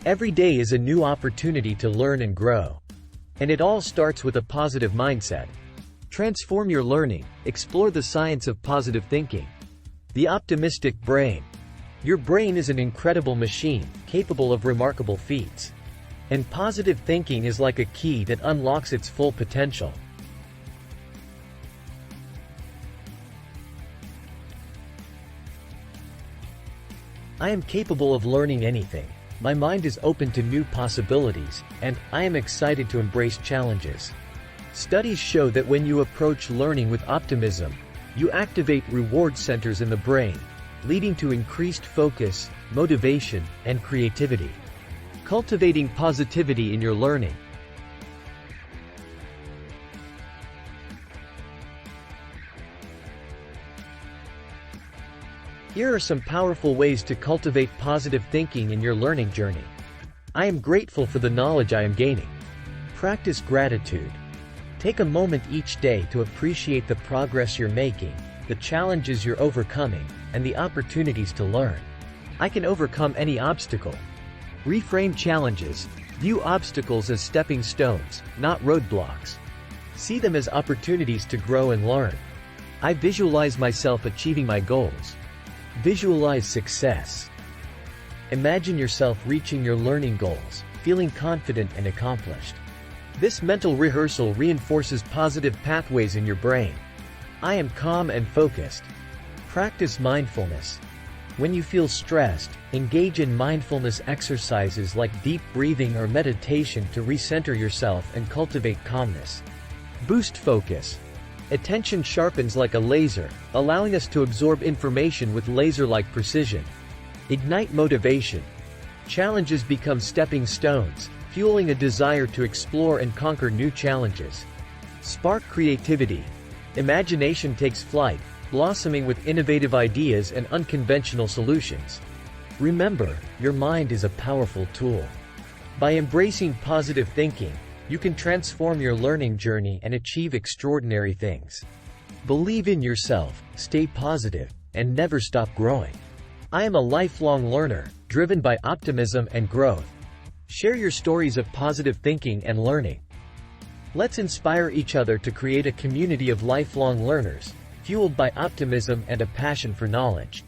Every day is a new opportunity to learn and grow. And it all starts with a positive mindset. Transform your learning. Explore the science of positive thinking. The optimistic brain. Your brain is an incredible machine, capable of remarkable feats. And positive thinking is like a key that unlocks its full potential. I am capable of learning anything. My mind is open to new possibilities, and I am excited to embrace challenges. Studies show that when you approach learning with optimism, you activate reward centers in the brain, leading to increased focus, motivation, and creativity. Cultivating positivity in your learning. Here are some powerful ways to cultivate positive thinking in your learning journey. I am grateful for the knowledge I am gaining. Practice gratitude. Take a moment each day to appreciate the progress you're making, the challenges you're overcoming, and the opportunities to learn. I can overcome any obstacle. Reframe challenges. View obstacles as stepping stones, not roadblocks. See them as opportunities to grow and learn. I visualize myself achieving my goals. Visualize success. Imagine yourself reaching your learning goals, feeling confident and accomplished. This mental rehearsal reinforces positive pathways in your brain. I am calm and focused. Practice mindfulness. When you feel stressed, engage in mindfulness exercises like deep breathing or meditation to recenter yourself and cultivate calmness. Boost focus. Attention sharpens like a laser, allowing us to absorb information with laser-like precision. Ignite motivation. Challenges become stepping stones, fueling a desire to explore and conquer new challenges. Spark creativity. Imagination takes flight, blossoming with innovative ideas and unconventional solutions. Remember, your mind is a powerful tool. By embracing positive thinking, you can transform your learning journey and achieve extraordinary things. Believe in yourself, stay positive, and never stop growing. I am a lifelong learner, driven by optimism and growth. Share your stories of positive thinking and learning. Let's inspire each other to create a community of lifelong learners, fueled by optimism and a passion for knowledge.